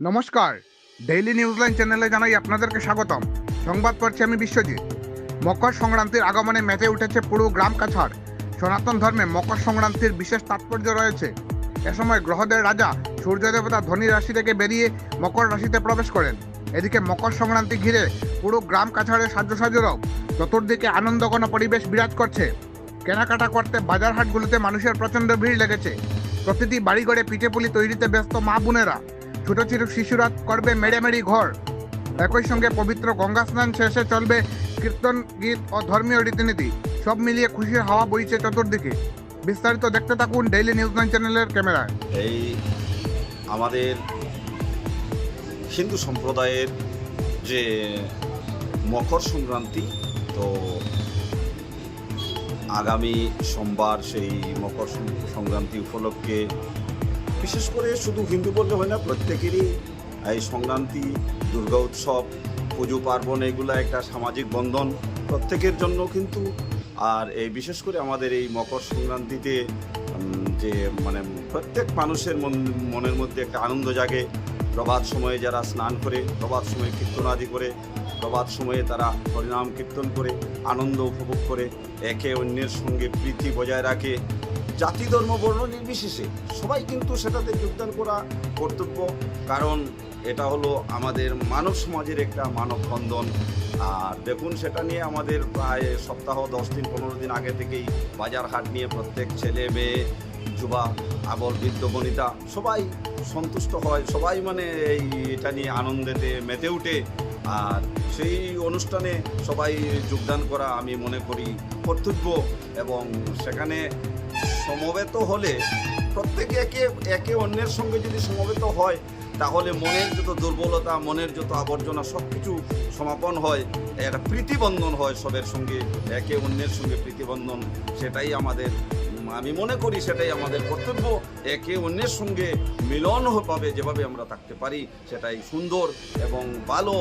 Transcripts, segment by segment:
নমস্কার, ডেইলি নিউজলাইন চ্যানেলে জানাই আপনাদেরকে স্বাগতম। সংবাদ পড়ছি আমি বিশ্বজিৎ। মকর সংক্রান্তির আগমনে মেতে উঠেছে পুরো গ্রাম কাছাড়। সনাতন ধর্মে মকর সংক্রান্তির বিশেষ তাৎপর্য রয়েছে। এ সময় গ্রহদের রাজা সূর্যদেবতা ধনী রাশি থেকে বেরিয়ে মকর রাশিতে প্রবেশ করেন। এদিকে মকর সংক্রান্তি ঘিরে পুরো গ্রাম কাছাড়ে সাজো চতুর্দিকে আনন্দঘন পরিবেশ বিরাজ করছে। কেনাকাটা করতে বাজার হাটগুলোতে মানুষের প্রচণ্ড ভিড় লেগেছে। প্রতিটি বাড়িঘরে পিঠেপুলি তৈরিতে ব্যস্ত মা বোনেরা। ছোট ছোট শিশুরা করবে মেড়েমেড়ি ঘর। একই সঙ্গে পবিত্র গঙ্গা স্নান শেষে চলবে কীর্তন, গীত ও ধর্মীয় রীতিনীতি। সব মিলিয়ে খুশির হাওয়া বইছে চতুর্দিকে। বিস্তারিত দেখতে থাকুন ডেইলি নিউজ 9 চ্যানেলের ক্যামেরায়। এই আমাদের হিন্দু সম্প্রদায়ের যে মকর সংক্রান্তি, তো আগামী সোমবার সেই মকর সংক্রান্তি উপলক্ষে বিশেষ করে শুধু হিন্দু বললে হয় না, প্রত্যেকেরই এই সংক্রান্তি, দুর্গা উৎসব, পুজো পার্বণ এগুলো একটা সামাজিক বন্ধন প্রত্যেকের জন্য কিন্তু। আর এই বিশেষ করে আমাদের এই মকর সংক্রান্তিতে যে প্রত্যেক মানুষের মনের মধ্যে একটা আনন্দ জাগে। প্রভাত সময়ে যারা স্নান করে, প্রভাত সময়ে কীর্তনাদি করে, প্রভাত সময়ে তারা হরিনাম কীর্তন করে আনন্দ উপভোগ করে, একে অন্যের সঙ্গে প্রীতি বজায় রাখে। জাতি ধর্ম বর্ণ নির্বিশেষে সবাই কিন্তু সেটাতে যোগদান করা কর্তব্য, কারণ এটা হলো আমাদের মানব সমাজের একটা মানববন্ধন। আর দেখুন, সেটা নিয়ে আমাদের প্রায় সপ্তাহ 10 দিন 15 দিন আগে থেকেই বাজার হাট নিয়ে প্রত্যেক ছেলে মেয়ে, যুবা, আবল, বৃদ্ধ, বনিতা সবাই সন্তুষ্ট হয়, সবাই এই এটা নিয়ে আনন্দেতে মেতে উঠে। আর সেই অনুষ্ঠানে সবাই যোগদান করা আমি মনে করি কর্তব্য। এবং সেখানে সমবেত হলে প্রত্যেকে একে অন্যের সঙ্গে যদি সমবেত হয়, তাহলে মনের যত দুর্বলতা, মনের যত আবর্জনা সব কিছু সমাপন হয়, একটা প্রীতিবন্ধন হয় সবের সঙ্গে, একে অন্যের সঙ্গে প্রীতিবন্ধন। সেটাই আমাদের, আমি মনে করি সেটাই আমাদের কর্তব্য। একে অন্যের সঙ্গে মিলন পাবে যেভাবে আমরা থাকতে পারি, সেটাই সুন্দর এবং ভালো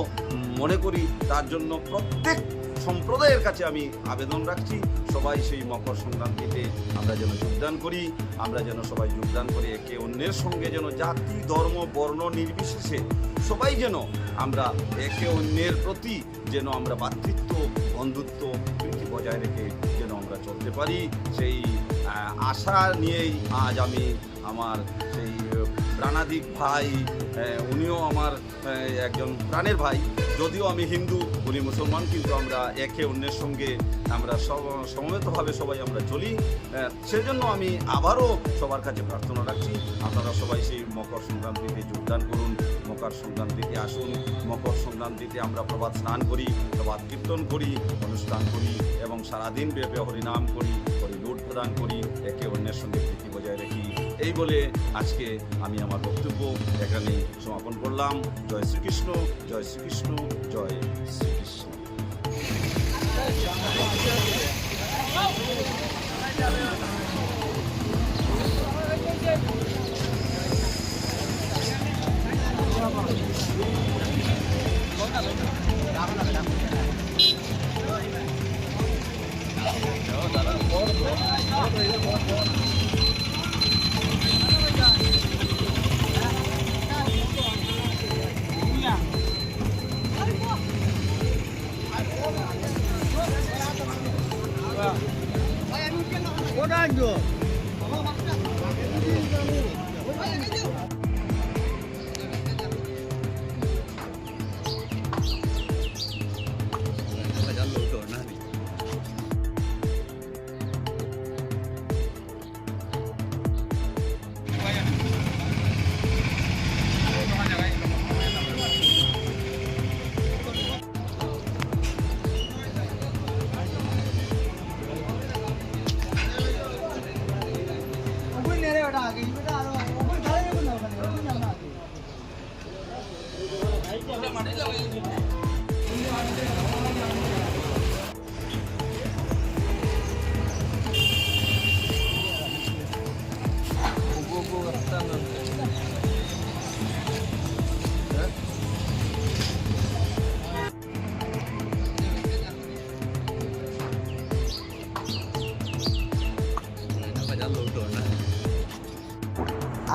মনে করি। তার জন্য প্রত্যেক সম্প্রদায়ের কাছে আমি আবেদন রাখছি, সবাই সেই মকর সংক্রান্তিতে আমরা যেন যোগদান করি, আমরা যেন সবাই যোগদান করি, একে অন্যের সঙ্গে যেন জাতি ধর্ম বর্ণ নির্বিশেষে সবাই যেন আমরা একে অন্যের প্রতি যেন আমরা ভ্রাতৃত্ব, বন্ধুত্ব, প্রীতি বজায় রেখে যেন আমরা চলতে পারি, সেই আশা নিয়েই আজ আমি আমার সেই প্রাণাধিক ভাই, উনিও আমার একজন প্রাণের ভাই, যদিও আমি হিন্দু, উনি মুসলমান, কিন্তু আমরা একে অন্যের সঙ্গে আমরা সমবেতভাবে সবাই আমরা চলি। সেজন্য আমি আবারও সবার কাছে প্রার্থনা রাখছি, আপনারা সবাই সেই মকর সংক্রান্তিতে যোগদান করুন, মকর সংক্রান্তিতে আসুন। মকর সংক্রান্তিতে আমরা প্রভাত স্নান করি, প্রভাত কীর্তন করি, অনুষ্ঠান করি এবং সারাদিন ব্যাপী হরিনাম করি, হরিলুট প্রদান করি, একে অন্যের সঙ্গে প্রীতি বজায় রাখি। এই বলে আজকে আমি আমার বক্তব্য এখানে সমাপন করলাম। জয় শ্রীকৃষ্ণ, জয় শ্রীকৃষ্ণ, জয় শ্রীকৃষ্ণ।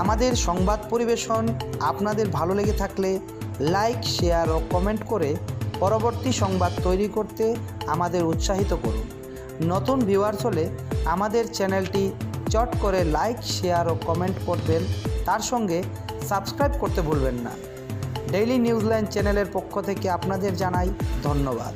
আমাদের সংবাদ পরিবেশন আপনাদের ভালো লেগে থাকলে লাইক, শেয়ার ও কমেন্ট করে পরবর্তী সংবাদ তৈরি করতে আমাদের উৎসাহিত করুন। নতুন ভিউয়ার্স হলে আমাদের চ্যানেলটি চট করে লাইক, শেয়ার ও কমেন্ট করবেন, তার সঙ্গে সাবস্ক্রাইব করতে ভুলবেন না। ডেইলি নিউজ লাইন চ্যানেলের পক্ষ থেকে আপনাদের জানাই ধন্যবাদ।